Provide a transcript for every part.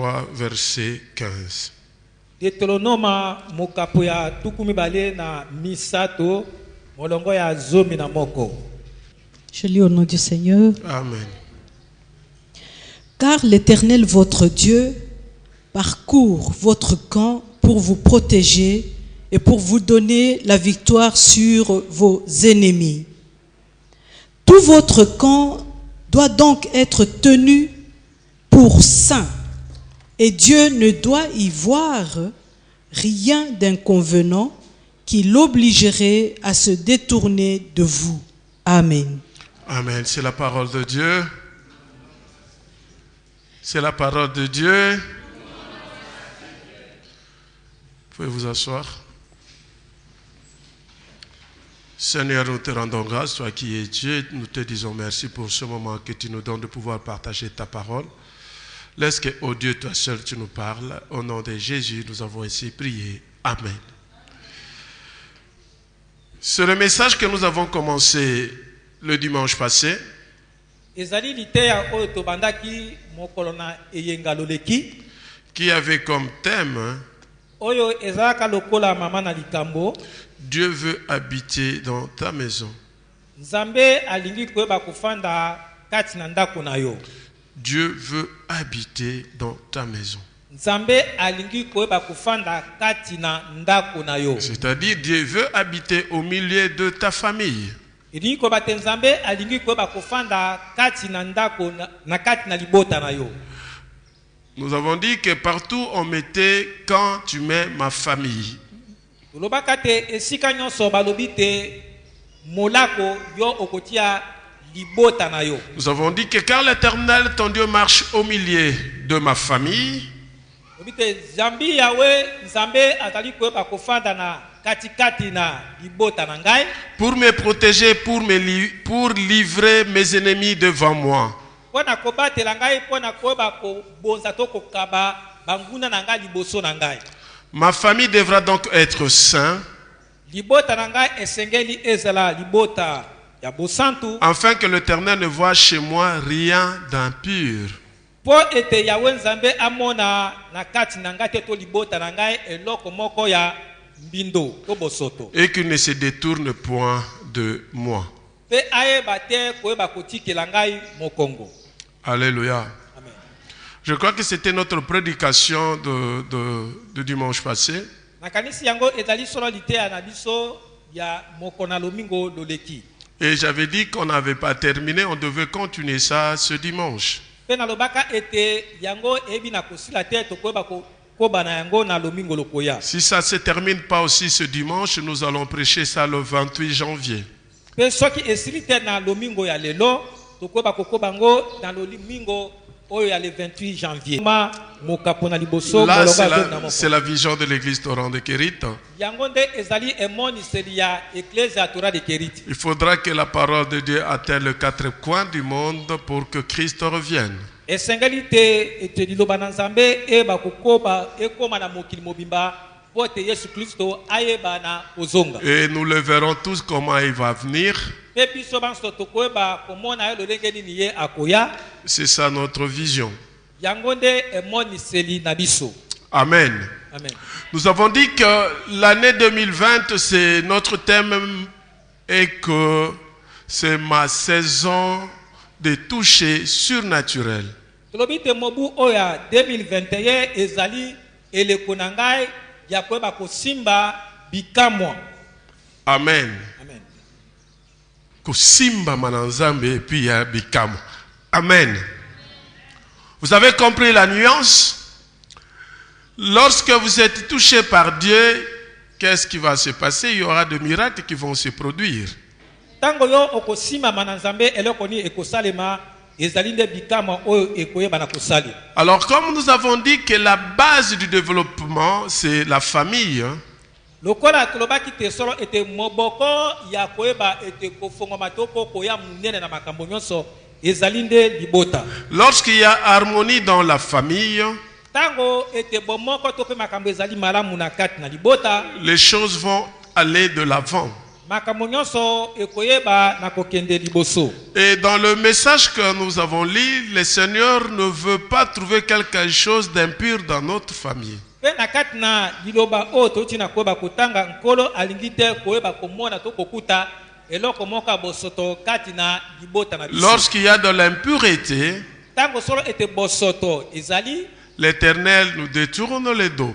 3, verset 15. Deutéronome mokapo ya tukumi bale na misato molongo ya zomi na moko. Je lis au nom du Seigneur. Amen. Car l'Éternel votre Dieu parcourt votre camp pour vous protéger et pour vous donner la victoire sur vos ennemis. Tout votre camp doit donc être tenu pour saint, et Dieu ne doit y voir rien d'inconvenant qui l'obligerait à se détourner de vous. Amen. Amen. C'est la parole de Dieu. C'est la parole de Dieu. Vous pouvez vous asseoir. Seigneur, nous te rendons grâce, toi qui es Dieu. Nous te disons merci pour ce moment que tu nous donnes de pouvoir partager ta parole. Laisse que, ô Dieu, toi seul, tu nous parles. Au nom de Jésus, nous avons ainsi prié. Amen. C'est le message que nous avons commencé le dimanche passé. Qui avait comme thème Dieu veut habiter dans ta maison. Dieu veut habiter dans ta maison. C'est-à-dire Dieu veut habiter au milieu de ta famille. Nous avons dit que partout on mettait quand tu mets ma famille. Nous avons dit que quand l'Éternel, ton Dieu, marche au milieu de ma famille, pour me protéger, pour livrer mes ennemis devant moi. Ma famille devra donc être sainte, afin que l'Éternel ne voie chez moi rien d'impur. Et qu'il ne se détourne point de moi. Alléluia. Je crois que c'était notre prédication de dimanche passé. Et j'avais dit qu'on n'avait pas terminé, on devait continuer ça ce dimanche. Si ça ne se termine pas aussi ce dimanche, nous allons prêcher ça le 28 janvier. Là, c'est la vision de l'église Torrent de Kérit. Il faudra que la parole de Dieu atteigne les quatre coins du monde pour que Christ revienne. Et nous le verrons tous comment il va venir. C'est ça notre vision. Amen. Amen. Nous avons dit que l'année 2020, c'est notre thème et que c'est ma saison de toucher surnaturel. Amen. Kusimba mananzambe et puis bikamo. Amen. Vous avez compris la nuance? Lorsque vous êtes touché par Dieu, qu'est-ce qui va se passer? Il y aura des miracles qui vont se produire. Alors, comme nous avons dit que la base du développement, c'est la famille. Lorsqu'il y a harmonie dans la famille, les choses vont aller de l'avant. makambo nyonso ekoyeba na kokende liboso. Et dans le message que nous avons lu, le Seigneur ne veut pas trouver quelque chose d'impur dans notre famille. Pe na kati na liloba oyo touti na koyeba kotanga nkolo alingi te koyeba komona to kokuta eloko moko ya bosoto kati na libota na biso. Lorsqu'il y a de l'impureté, Tango solo ete bosoto ezali l'Éternel nous détourne le dos.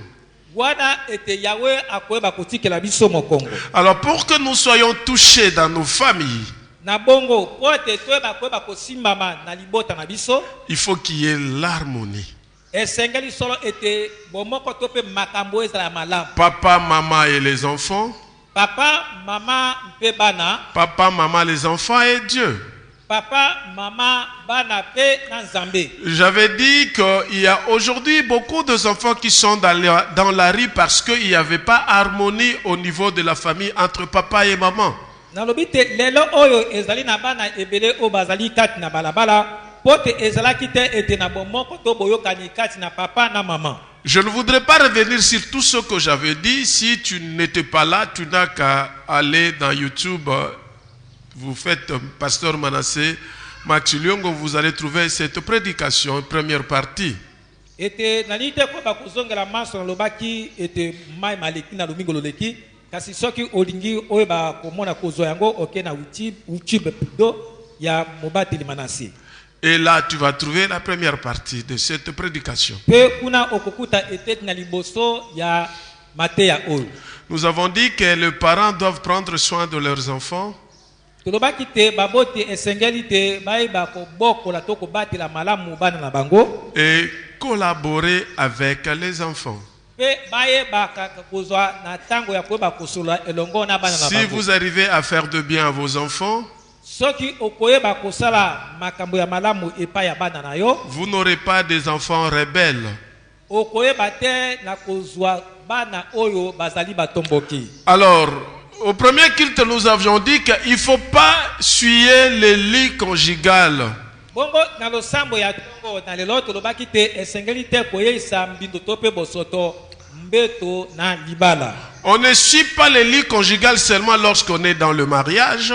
wana ete Yahweh akoyeba kotikela biso mokongo. Alors pour que nous soyons touchés dans nos familles, Na bongo po ete toyeba koyeba kosimbama na libota na biso il faut qu'il y ait l'harmonie. esengeli solo ete bomoko to pe makambo ezala malamu. Papa, maman et les enfants. Papa, mama mpe bana. Papa, maman, les enfants et Dieu. Papa, mama, bana pe na Nzambe. J'avais dit qu'il y a aujourd'hui beaucoup d'enfants qui sont dans la rue parce qu'il n'y avait pas harmonie au niveau de la famille entre papa et maman. Nalobi te lelo oyo ezali na bana ebele o bazali kati na balabala pote ezalaki te ete na bomoko to boyokani kati na papa na maman. Je ne voudrais pas revenir sur tout ce que j'avais dit. Si tu n'étais pas là, tu n'as qu'à aller dans YouTube. Vous faites Pasteur Manassé, Max Lyongo, vous allez trouver cette prédication, première partie. Ete nalite ko ba kuzongela maso lobaki ete mai maleki na lumingo loleki kasi soki olingi oyo ba komona kozo yango oke na YouTube pido ya Mobateli Manassé. Et là, tu vas trouver la première partie de cette prédication. Nous avons dit que les parents doivent prendre soin de leurs enfants et collaborer avec les enfants. Si vous arrivez à faire de bien à vos enfants, vous n'aurez pas des enfants rebelles. Alors, au premier culte, nous avions dit qu'il ne faut pas suyer les lits conjugales. On ne suit pas les lits conjugales seulement lorsqu'on est dans le mariage.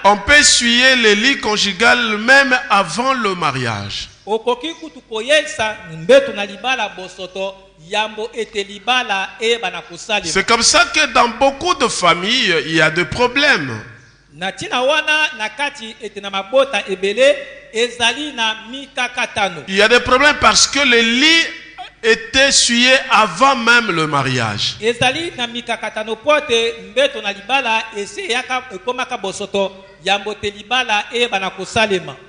On peut suyer les lits conjugales même avant le mariage. C'est comme ça que dans beaucoup de familles, il y a des problèmes. Il y a des problèmes parce que les lits étaient suyés avant même le mariage.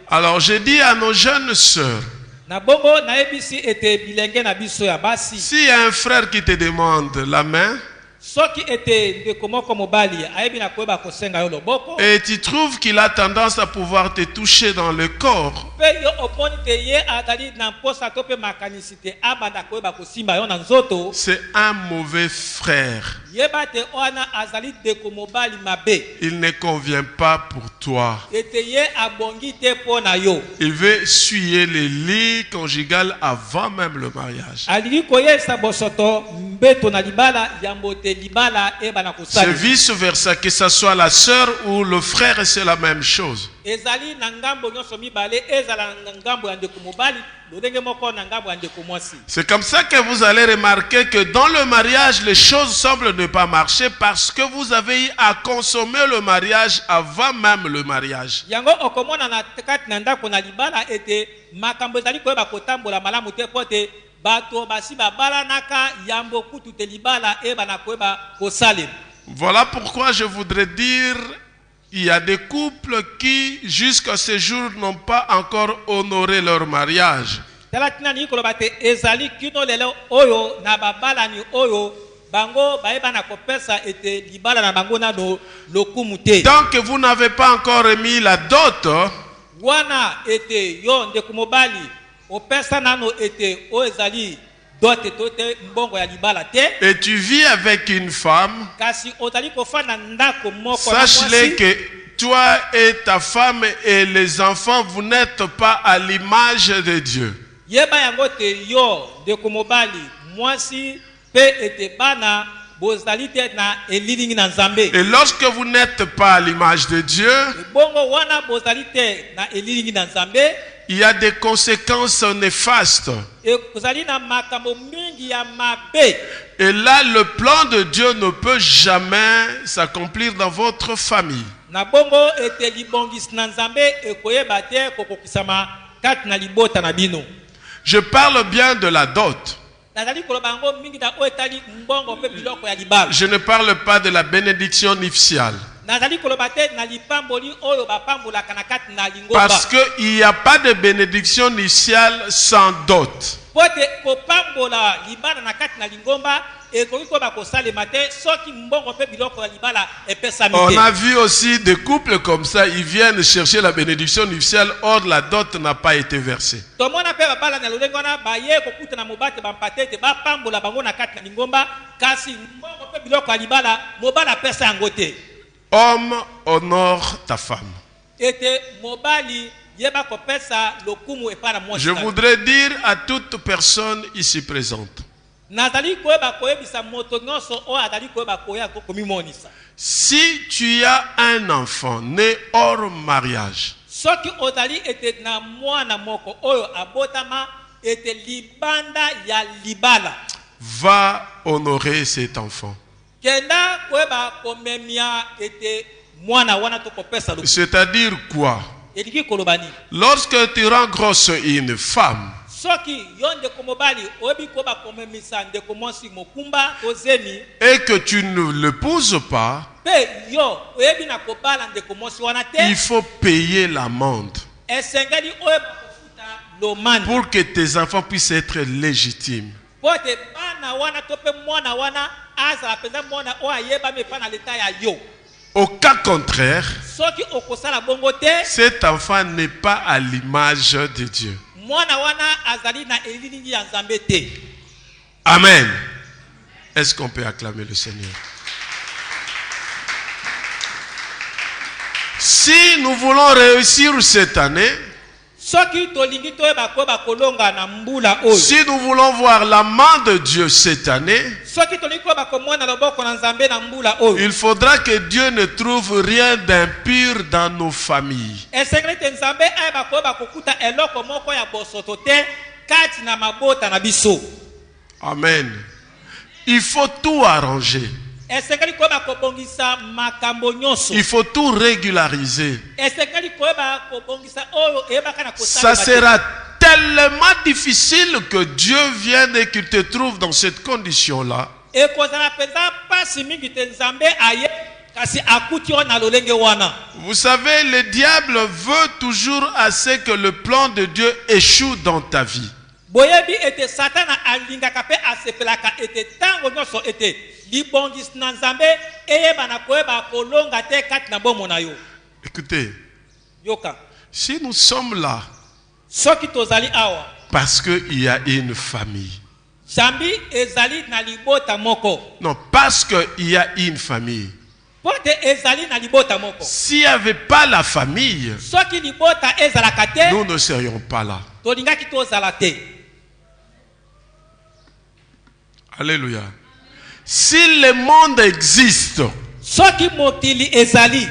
Alors j'ai dit à nos jeunes sœurs, s'il y a un frère qui te demande la main, et tu trouves qu'il a tendance à pouvoir te toucher dans le corps, c'est un mauvais frère. Il ne convient pas pour toi. Il veut suyer les lits conjugales avant même le mariage. C'est vice versa, que ce soit la sœur ou le frère, c'est la même chose. C'est comme ça que vous allez remarquer que dans le mariage, les choses semblent ne pas marcher parce que vous avez eu à consommer le mariage avant même le mariage. Voilà pourquoi je voudrais dire, il y a des couples qui jusqu'à ce jour n'ont pas encore honoré leur mariage. Tant que vous n'avez pas encore remis la dot, et tu vis avec une femme, sache-le que toi et ta femme et les enfants, vous n'êtes pas à l'image de Dieu. mwasi pe ete bana bozali te na elilingi na Nzambe. Et lorsque vous n'êtes pas à l'image de Dieu, Bongo wana bozali te na elilingi na Nzambe. il y a des conséquences néfastes. Kozali na makambo mingi ya mabe. Et là, le plan de Dieu ne peut jamais s'accomplir dans votre famille. Na bongo ete libongisi na Nzambe ekoyeba te kokokisama kati na libota na bino. Je parle bien de la dot. Nazali koloba yango mingi na oyo etali mbongo pe biloko ya libala. Je ne parle pas de la bénédiction nuptiale. Nazali koloba te na lipamboli oyo bapambolaka na kati na lingomba. Parce qu'il n'y a pas de bénédiction nuptiale sans dot. Pote kopambola libala na kati na lingomba ekoki koba kosalema te soki mbongo pe biloko ya libala epesami te. On a vu aussi des couples comme ça, ils viennent chercher la bénédiction nuptiale, or la dot n'a pas été versée. Tomona pe babala na lolenge wana baye kokuta na mobate bampate te bapambola bango na kati na lingomba kasi mbongo pe biloko ya libala mobala pesa yango te. Homme, honore ta femme. Ete mobali yeba kopesa lokumu epana mwasi. Je voudrais dire à toute personne ici présente, Nazali koyeba koyebisa moto nyonso o azali koyeba koya komimonisa. si tu as un enfant né hors mariage, Soki ozali ete na mwana moko oyo abotama ete libanda ya libala, va honorer cet enfant. kenda koyeba komemia ete mwana wana to kopesa lokumu. C'est-à-dire quoi? Eliki kolobani. Lorsque tu rends grosse une femme, Soki yonde komobali oyebi koyeba komemisa ndeko mwasi mokumba tozemi et que tu ne l'épouses pas, pe yo oyebi na kobala ndeko mwasi wana te, il faut payer l'amende esengeli oyeba kofuta lomani pour que tes enfants puissent être légitimes. pote bana wana to pe mwana wana azala penza mwana oyo ayebami epa na leta ya yo. Au cas contraire, Soki okosala bongo te, cet enfant n'est pas à l'image de Dieu. mwana wana azali na elilingi ya Nzambe te. Amen. Est-ce qu'on peut acclamer le Seigneur? Si nous voulons réussir cette année, Soki tolingi toyeba koyeba kolonga na mbula oyo, si nous voulons voir la main de Dieu cette année, soki tolingi koyeba komona loboko na Nzambe na mbula oyo, il faudra que Dieu ne trouve rien d'impur dans nos familles. esengeli te Nzambe ayeba koyeba kokuta eloko moko ya bosoto te kati na mabota na biso. Amen. Il faut tout arranger. Esengeli koyeba kobongisa makambo nyonso. Il faut tout régulariser. Esengeli koyeba kobongisa oyo eyebaka na Ça kosalema te. sera tellement difficile que Dieu vienne et qu'il te trouve dans cette condition-là. Ekozala penza pasi mingi te Nzambe aye kasi akuti yo na lolenge wana. Vous savez, le diable veut toujours assez que le plan de Dieu échoue dans ta vie. Boyebi ete Satana alingaka pe asepelaka ete tango nyonso ete libongisi na Nzambe eyeba na koyeba kolonga te kati na bomo na yo. Écoutez, Yoka. si nous sommes là Soki tozali awa, parce qu'il y a une famille, Zambi ezali na libota moko. non, parce qu'il y a une famille, Pote ezali na libota moko. s'il n'y avait pas la famille, Soki libota ezalaka te, nous ne serions pas là. tolingaki tozala te. Alléluia. Si le monde existe, Soki mokili ezali,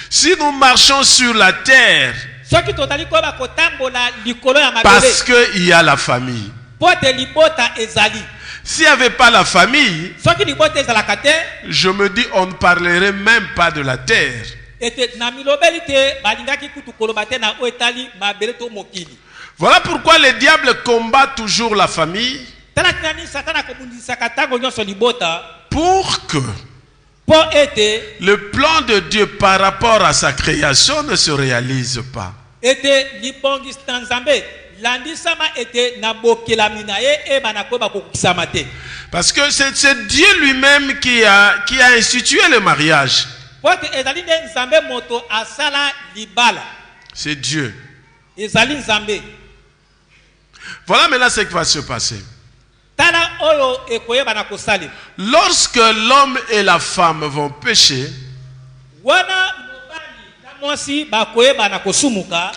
si nous marchons sur la terre, soki tozali koyeba kotambola likolo ya mabele, parce qu'il y a la famille. pote libota ezali. S'il n'y avait pas la famille, Soki libota ezalaka te, je me dis, on ne parlerait même pas de la terre. ete na milobeli te balingaki kutu koloba te na oyo etali mabele to mokili. Voilà pourquoi le diable combat toujours la famille, Tala tinani Satana kobundisaka tango nyonso libota pour que po ete le plan de Dieu par rapport à sa création ne se réalise pas. ete libongisi na Nzambe landisama ete na bokelami na ye eba na koyeba kokokisama te. Parce que c'est Dieu lui-même qui a institué le mariage. Pote ezali nde Nzambe moto asala libala. C'est Dieu. Ezali Nzambe. Voilà maintenant ce qui va se passer. Tala oyo ekoyeba na kosali. Lorsque l'homme et la femme vont pécher, Wana mobali na mwasi bakoyeba na kosumuka,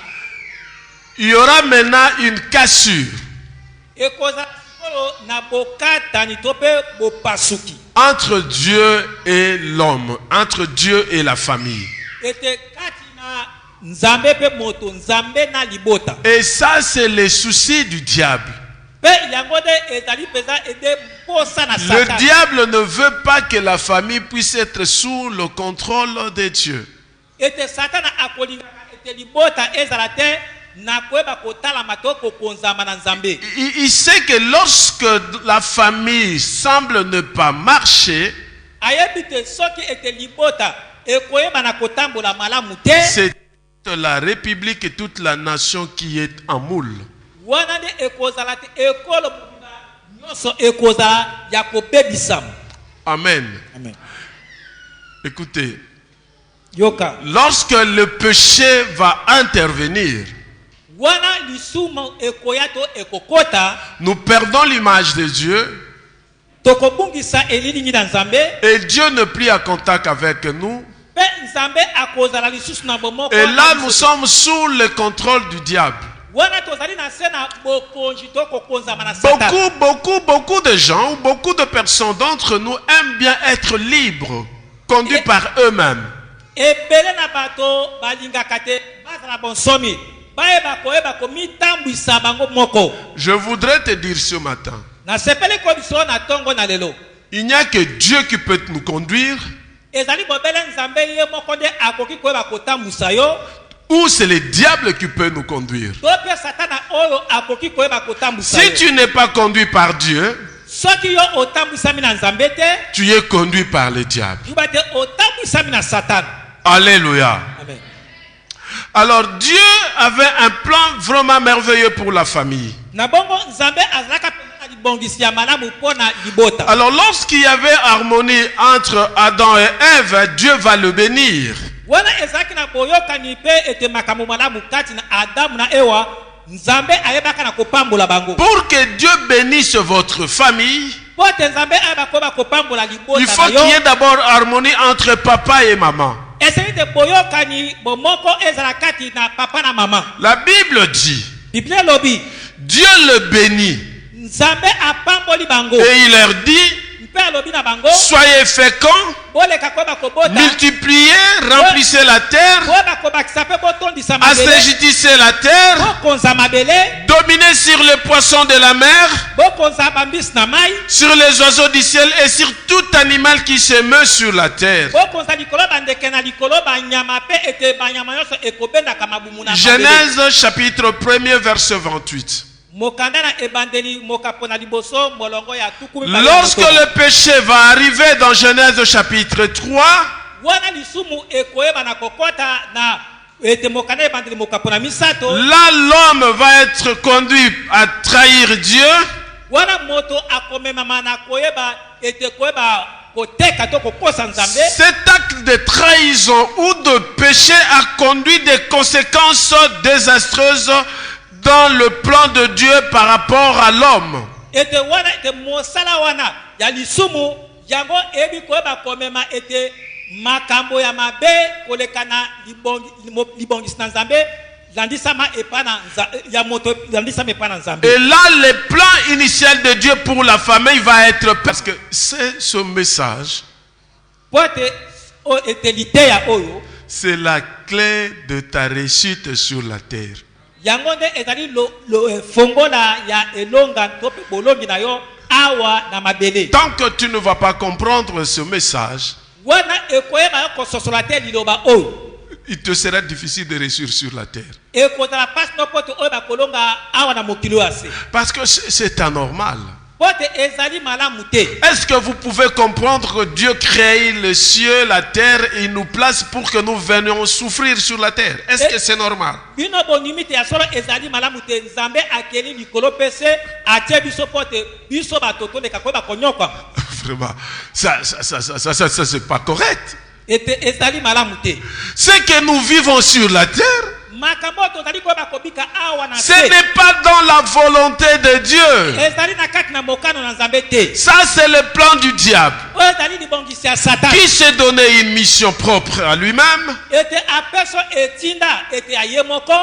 il y aura maintenant une cassure. ekoza solo na bokatani to pe bopasuki entre Dieu et l'homme, entre Dieu et la famille. ete kati na nzambe pe moto nzambe na libota Et ça, c'est les soucis du diable. pe yango de ezali peza ede posa na Le Satan. diable ne veut pas que la famille puisse être sous le contrôle de Dieu. Ete Satana akolingaka ete libota ezala te na koyeba kotalama to kokonzama na nzambe. Il sait que lorsque la famille semble ne pas marcher, Ayebi te soki ete libota ekoyeba na kotambola malamu te c'est toute la République et toute la nation qui est en moule. wana nde ekozala te ekolo nyonso ekozala ya kobebisama. Amen. Amen. Écoutez, Yoka lorsque le péché va intervenir, wana lisumu ekoya to ekokota nous perdons l'image de Dieu tokobungisa elilingi na nzambe et Dieu ne plus en contact avec nous. pe nzambe akozala lisusu na bomoko Et là, nous sommes sous le contrôle du diable. wana tozali na se na bokonzi to kokonzama na Satan. Beaucoup de gens, ou beaucoup de personnes d'entre nous aiment bien être libres, conduits par eux-mêmes. Ebele na bato balingaka te bazala bonsomi bayeba koyeba komitambwisa bango moko. Je voudrais te dire ce matin, Nasepeli ko biso na tongo na lelo il n'y a que Dieu qui peut nous conduire, ezali bobele nzambe ye moko nde akoki koyeba kotambwisa yo ou c'est le diable qui peut nous conduire. to pe Satana oyo akoki koyeba kotambwisa Si yo. tu n'es pas conduit par Dieu, Soki yo otambwisami na nzambe te tu es conduit par le diable. yuba te otambwisami na Satana. Alléluia. Amen. Alors Dieu avait un plan vraiment merveilleux pour la famille. Na bongo nzambe azalaka penza libongisi ya malamu mpona libota. Alors lorsqu'il y avait harmonie entre Adam et Ève, Dieu va le bénir. Wana ezalaki na boyokani pe ete makambo malamu kati na Adamu na Ewa nzambe ayebaka na kopambola bango. Pour que Dieu bénisse votre famille, Po te nzambe ayeba koyeba kopambola libota il faut na yo qu'il y ait d'abord harmonie entre papa et maman. ezali te boyokani bomoko ezala kati na papa na mama. La Bible dit, Biblia elobi Dieu le bénit nzambe apamboli bango et il leur dit, mpe alobi na bango soyez féconds, boleka koyeba kobota multipliez, remplissez la terre, koyeba kobakisa mpe botondisa mabele assainissez la terre, bokonza mabele dominez sur les poissons de la mer, bokonza bambisi na mai sur les oiseaux du ciel et sur tout animal qui se meut sur la terre. bokonza likolo bandeke na likolo banyama mpe ete banyama nyonso ekobendaka mabumu na mabele. Genèse chapitre 1er verset 28. Mokanda na ebandeli mokapo na liboso molongo ya tukumi Lorsque le péché va arriver dans Genèse chapitre 3, wana lisumu ekoyeba na kokota na ete mokanda ebandeli mokapo na misato là l'homme va être conduit à trahir Dieu. wana moto akomemama na koyeba ete koyeba koteka to kokosa nzambe. Cet acte de trahison ou de péché a conduit des conséquences désastreuses dans le plan de Dieu par rapport à l'homme. Ete wana ete mosala wana ya lisumu yango ebi koyeba komema ete makambo ya mabe kolekana libongisi na nzambe landisama epana ya moto landisama epana nzambe. Et là, le plan initial de Dieu pour la famille va être... Parce que c'est ce message, Pote o ete liteya oyo c'est la clé de ta réussite sur la terre. yango nde ezali fongola ya elonga to pe bolongi na yo awa na mabele. Tant que tu ne vas pas comprendre ce message, Wana ekoyeba yo kososola te liloba oyo il te sera difficile de réussir sur la terre. ekozala pasi no pote oyo bakolonga awa na mokili oyo ase Parce que c'est anormal. pote ezali malamu te. Est-ce que vous pouvez comprendre que Dieu crée le ciel, la terre et il nous place pour que nous venions souffrir sur la terre? Est-ce que c'est normal? Bino bondimi te ya solo ezali malamu te nzambe akeli likolo pese atie biso pote biso bato toleka koyeba konyokwa Vraiment, ça c'est pas correct. ete ezali malamu te. Ce que nous vivons sur la terre, makambo tozali koyeba kobika awa na ce se n'est pas dans la volonté de Dieu. ezali na kati na mokano na nzambe te. Ça, c'est le plan du diable Oyo ezali libongisi ya Satan qui s'est donné une mission propre à lui-même ete apeso etinda ete aye moko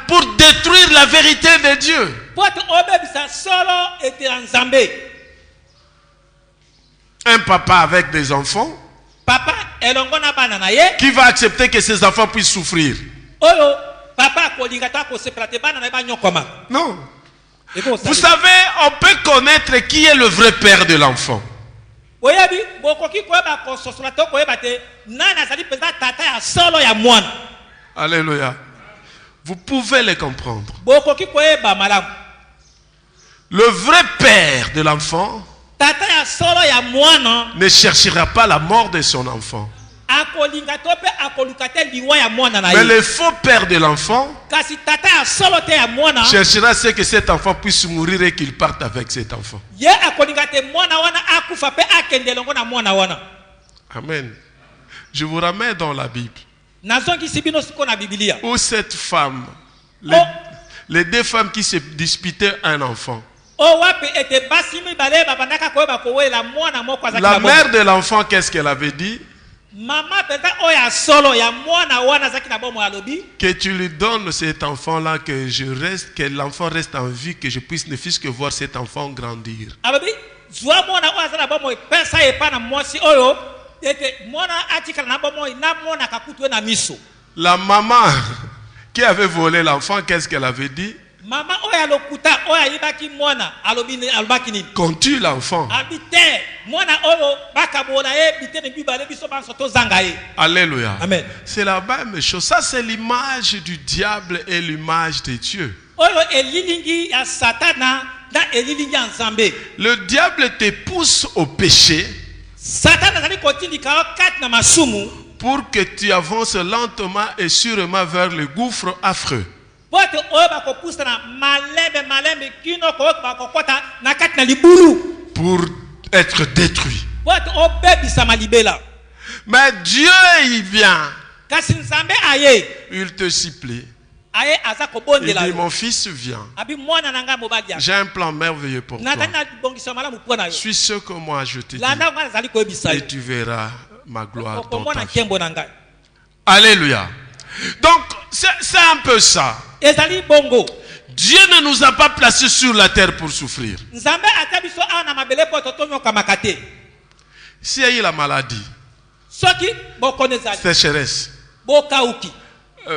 pour détruire la vérité de Dieu. po ete obebisa solo ete ya nzambe. Un papa avec des enfants Papa elongo na bana na ye qui va accepter que ses enfants puissent souffrir. oyo papa akolinga to akosepela te bana na ye banyokoma. Non. Eko Vous osali. savez, on peut connaître qui est le vrai père de l'enfant. Oyebi bokoki koyeba kososola to koyeba te nani azali mpenza tata ya solo ya mwana. Alléluia. Vous pouvez les comprendre. Bokoki koyeba malamu. Le vrai père de l'enfant Tata ya solo ya mwana ne cherchera pas la mort de son enfant. akolinga to pe akoluka te liwa ya mwana na Mais ye. le faux père de l'enfant Kasi tata ya solo te ya mwana cherchera à ce que cet enfant puisse mourir et qu'il parte avec cet enfant. ye akolinga te mwana wana akufa pe akende longo na mwana wana. Amen. Je vous ramène dans la Bible Nazongisi bino siko na Biblia. où cette femme, Oh. les deux femmes qui se disputaient un enfant. O wapi ete basi mibale babandaka koyeba kowelela mwana moko azaki La na mère bomo. de l'enfant, qu'est-ce qu'elle avait dit? Mama peza oyo ya solo ya mwana wana azaki na bomo alobi Que tu lui donnes cet enfant-là, que l'enfant reste en vie, que je puisse ne fût-ce que voir cet enfant grandir. alobi zwa mwana oyo aza na bomo epesa epa na mwasi oyo ete mwana atikala na bomo na mwana akakutu ye na miso. La maman qui avait volé l'enfant, qu'est-ce qu'elle avait dit? Mama oyo alokuta oyo ayibaki mwana alobaki nini? Qu'on tue l'enfant. Abi te mwana oyo bakabola ye bitene bibale biso banso tozanga ye. Alléluia. Amen. C'est la même chose. Ça, c'est l'image du diable et l'image de Dieu. Oyo elilingi ya satana na elilingi ya nzambe. Le diable te pousse au péché Satana azali kotindika yo kati na masumu pour que tu avances lentement et sûrement vers le gouffre affreux. po ete oyo bakopusa na malembe kino koyoka bakokota na kati na libulu Pour être détruit. po ete obebisama libela. Mais Dieu, il vient. Kasi nzambe aye Il te supplie. aye aza Il kobondela dit, yo mon fils, viens. abi mwana na ngai mobali ya J'ai un plan merveilleux pour toi. natani na libongisa malamu mpo na yo Suis ce que moi je te dis. landa ngai nazali koyebisa yo Et tu verras ma gloire dans ta okomona vie. nkembo na ngai. Alléluia. Donc, c'est un peu ça. Ezali bongo Dieu ne nous a pas placés sur la terre pour souffrir. nzambe atia biso awa na mabele po totonyokamaka te. S'il y a eu la maladie, Soki bokono ezali sécheresse, bokauki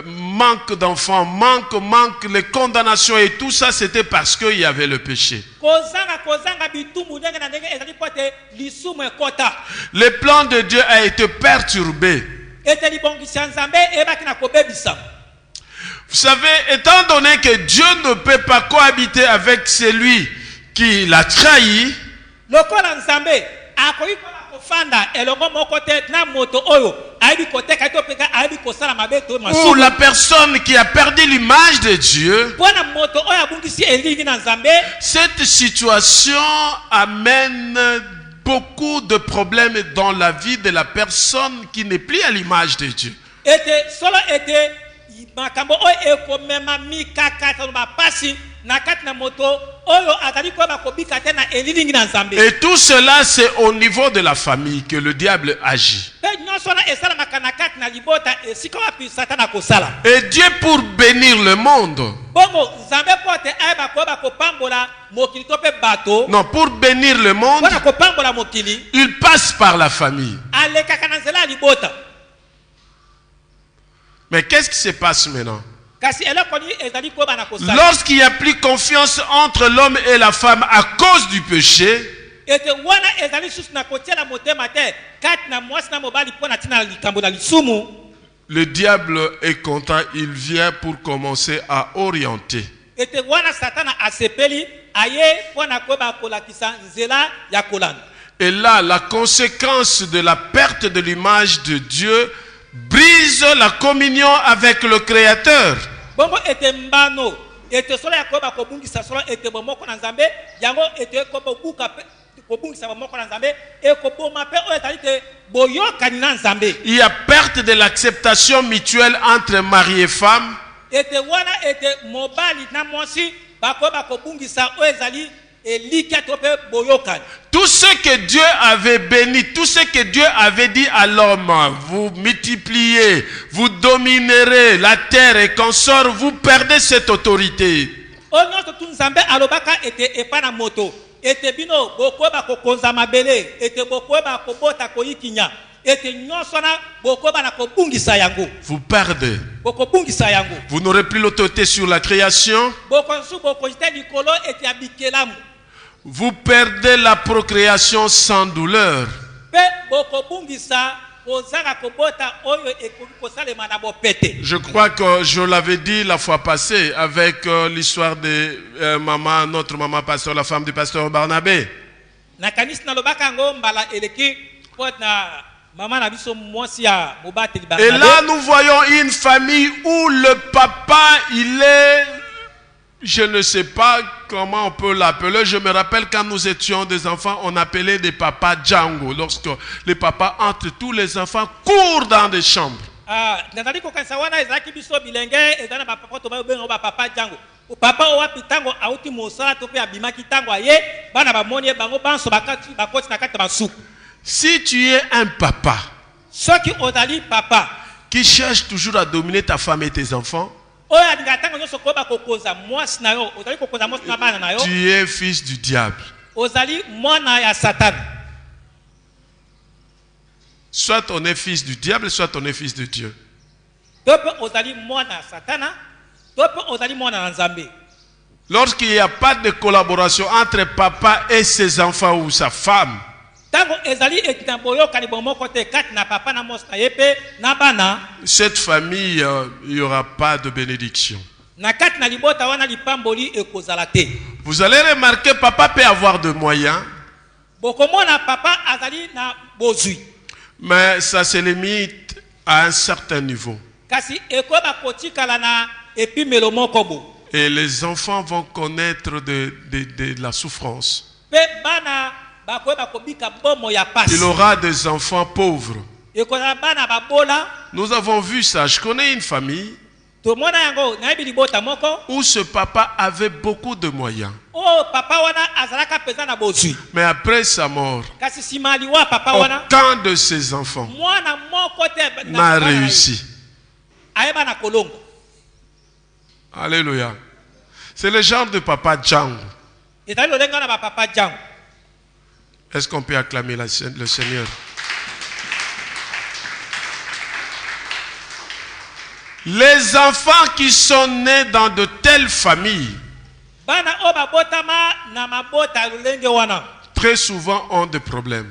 manque d'enfants, manque, les condamnations et tout ça, c'était parce qu'il y avait le péché. kozanga bitumbu ndenge na ndenge ezali po ete lisumu ekota Le plan de Dieu a été perturbé. ete libongisi ya nzambe eyebaki na kobebisa. Vous savez, étant donné que Dieu ne peut pas cohabiter avec celui qui l'a trahi, Lokola nzambe akoki kola kofanda elongo moko te na moto oyo ayebi koteka to peka ayebi kosala mabe to ou masumu. la personne qui a perdu l'image de Dieu, Mpona moto oyo abungisi elingi na nzambe cette situation amène beaucoup de problèmes dans la vie de la personne qui n'est plus à l'image de Dieu. ete solo ete makambo oyo ekomema mikakatano bapasi na kati na moto oyo azali koyeba kobika te na elilingi na nzambe. Et tout cela, c'est au niveau de la famille que le diable agit. Mpe nyonso wana esalamaka na kati na libota esika wapi satana akosala. Et Dieu, pour bénir le monde, Bongo nzambe po ete ayeba koyeba kopambola mokili to mpe bato non, pour bénir le monde, mpona kopambola mokili il passe par la famille. alekaka na nzela ya libota. Mais qu'est-ce qui se passe maintenant? Kasi eloko nini ezali koyeba na kosala Lorsqu'il n'y a plus confiance entre l'homme et la femme à cause du péché, ete wana ezali susu na kotiela motema te kati na mwasi na mobali mpo na ntina na likambo na lisumu. le diable est content, il vient pour commencer à orienter. Ete wana satana asepeli aye mpo na koyeba kolakisa nzela ya kolanda. Et là, la conséquence de la perte de l'image de Dieu brise la communion avec le Créateur. Bongo ete mbano ete solo ya koyeba kobungisa solo ete bomoko na nzambe yango ete kobobuka pe kobungisa bomoko na nzambe ekoboma pe oyo ezali te boyokani na nzambe. Il y a perte de l'acceptation mutuelle entre mari et femme. Ete wana ete mobali na mwasi bakoyeba kobungisa oyo ezali elika to pe boyokani. Tout ce que Dieu avait béni, tout ce que Dieu avait dit à l'homme, vous multipliez, vous dominerez la terre et consort, vous perdez cette autorité. oyo nyonso tu nzambe alobaka ete epa na moto ete bino bokoyeba kokonza mabele ete bokoyeba kobota koyikinya ete nyonso wana bokoyeba na kobungisa yango vous perdez. bokobungisa yango Vous n'aurez plus l'autorité sur la création. bokonsu bokozita likolo ete ya bikelamu Vous perdez la procréation sans douleur. mpe bokobungisa kozanga kobota oyo ekoki kosalema na bopete. Je crois que je l'avais dit la fois passée avec l'histoire de maman, notre maman pasteur, la femme du pasteur Barnabé. nakanisi nalobaka yango mbala eleki po na mama na biso mwasi ya mobateli Et Barnabé. là, nous voyons une famille où le papa, il est, je ne sais pas comment on peut l'appeler. Je me rappelle quand nous étions des enfants, on appelait des papas Django. Lorsque les papas entrent, tous les enfants courent dans des chambres. nazali kokanisa wana ezalaki biso bilenge eza na bapapa to babenga bapapa jango papa oyo wapi ntango auti mosala to mpe abimaki ntango aye bana bamoni ye bango banso bakoti na kati ya basuku. Si tu es un papa soki ozali papa qui cherche toujours à dominer ta femme et tes enfants, oyo alingaka ntango nyonso koyeba kokonza mwasi na yo ozali kokonza mwasi na bana na yo tu es fils du diable. ozali mwana ya satana. Soit on est fils du diable, soit on est fils de Dieu. To mpe ozali mwana ya satana to mpe ozali mwana na nzambe. Lorsqu'il n'y a pas de collaboration entre papa et ses enfants ou sa femme, Tango ezali ekita boyokani bomoko te kati na papa na mwasi na ye mpe na bana cette famille, il n'y aura pas de bénédiction. na kati na libota wana lipamboli ekozala te. Vous allez remarquer, papa peut avoir de moyens, bokomona papa azali na bozwi mais ça se limite à un certain niveau. kasi ekoyeba kotikala na epimelo moko bo Et les enfants vont connaître de la souffrance. mpe bana bakoyeba kobika bomo ya pasi Il aura des enfants pauvres. ekozala bana babola. Nous avons vu ça. Je connais une famille tomona yango nayebi libota moko où ce papa avait beaucoup de moyens. oyo papa wana azalaka mpenza na bozwi Mais après sa mort, kasi nsima aliwa papa wana aucun de ses enfants mwana moko te na n'a papa na ye. réussi. ayeba na kolongo. Alléluia. C'est le genre de papa Django. ezali lolenge wana bapapa jango. Est-ce qu'on peut acclamer le Seigneur? Les enfants qui sont nés dans de telles familles, bana oyo babotama na mabota ya lolenge wana très souvent ont des problèmes.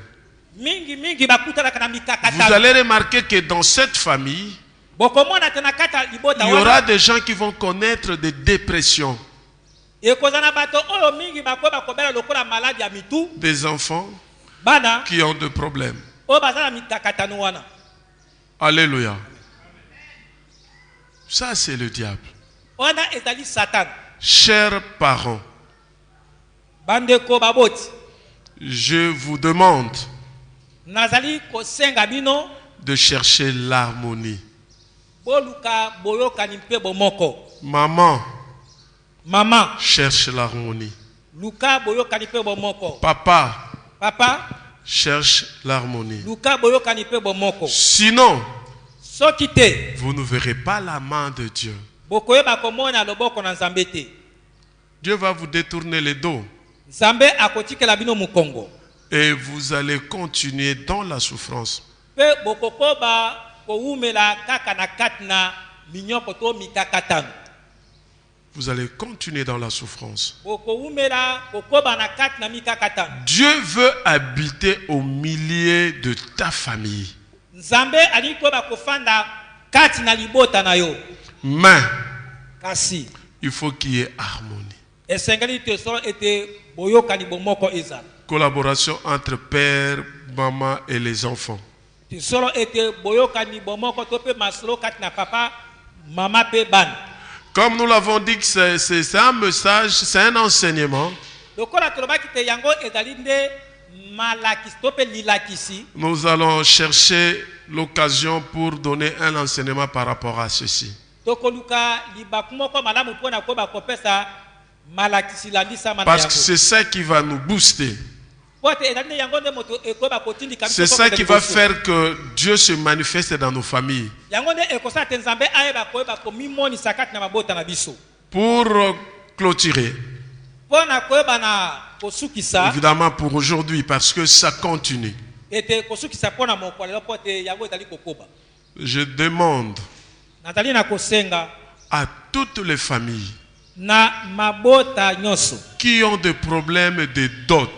mingi bakutanaka na Vous mikakatano. allez remarquer que dans cette famille, bokomona te na kati ya libota il y aura wana des gens qui vont connaître des dépressions, ekozala na bato oyo mingi bakoyeba kobela lokola maladi ya mitu des enfants bana qui ont des problèmes. oyo baza na mikakatano wana. Alléluia. Ça, c'est le diable. wana ezali satana. Chers parents, bandeko baboti je vous demande nazali kosenga bino de chercher l'harmonie. boluka boyokani mpe bomoko. Maman, mama cherche l'harmonie. luka boyokani mpe bomoko. Papa, papa cherche l'harmonie. luka boyokani mpe bomoko. Sinon, soki te vous ne verrez pas la main de Dieu. bokoyeba komona loboko na nzambe te. Dieu va vous détourner le dos nzambe akotikela bino mokongo et vous allez continuer dans la souffrance. mpe bokokoba kowumela kaka na kati na minyoko to mikakatano. Vous allez continuer dans la souffrance. bokowumela kokoba na kati na mikakatano. Dieu veut habiter au milieu de ta famille. nzambe alingi koyeba kofanda kati na libota na yo Mais kasi il faut qu'il y ait harmonie. esengeli te solo ete boyokani bomoko ezala Collaboration entre père, maman et les enfants. te solo ete boyokani bomoko to mpe masolo kati na papa mama mpe bana. Comme nous l'avons dit, c'est un message, c'est un enseignement. lokola tolobaki te yango ezali nde malakisi to mpe lilakisi. Nous allons chercher l'occasion pour donner un enseignement par rapport à ceci. tokoluka libaku moko malamu mpona koyeba kopesa malakisi landisama na Parce que yango. c'est ça qui va nous booster. po te ezali nde yango nde moto ekoyeba kotindika biso C'est ça kokende qui va liboso. faire que Dieu se manifeste dans nos familles. yango nde ekosala te nzambe ayeba koyeba komimonisa kati na mabota na biso. Pour clôturer. mpona koyeba na kosukisa Évidemment pour aujourd'hui, parce que ça continue. ete kosukisa mpona mokolo lelo mpo ete yango etali kokoba. Je demande natali na kosenga à toutes les familles na mabota nyonso qui ont des problèmes de dot,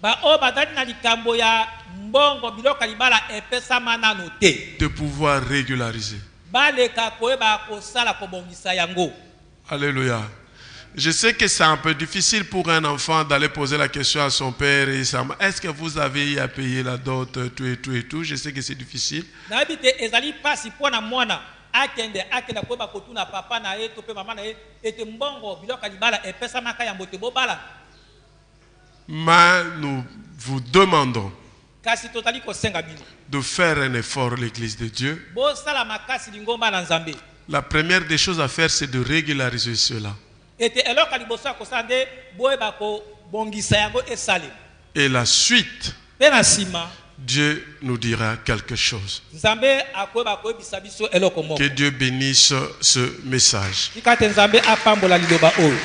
baoyo bazali na likambo ya mbongo biloko ya libala epesama nano te de pouvoir régulariser. baleka koyeba kosala kobongisa yango. Alléluia. Je sais que c'est un peu difficile pour un enfant d'aller poser la question à son père et sa mère. Est-ce que vous avez eu à payer la dot, tout et tout et tout? Je sais que c'est difficile. nayebi te ezali mpasi mpona mwana akende koyeba kotuna papa na ye to mpe mama na ye ete mbongo biloko ya libala epesamaka yango te bobala. Mais nous vous demandons kasi totali kosenga bino de faire un effort, l'Église de Dieu. bosala makasi lingomba na nzambe La première des choses à faire, c'est de régulariser cela. ete eloko ya liboso ya kosala nde boyeba kobongisa yango esale Et la suite, mpe na nsima Dieu nous dira quelque chose. nzambe akoyeba koyebisa biso eloko moko. Que Dieu bénisse ce message. tika te nzambe apambola liloba oyo.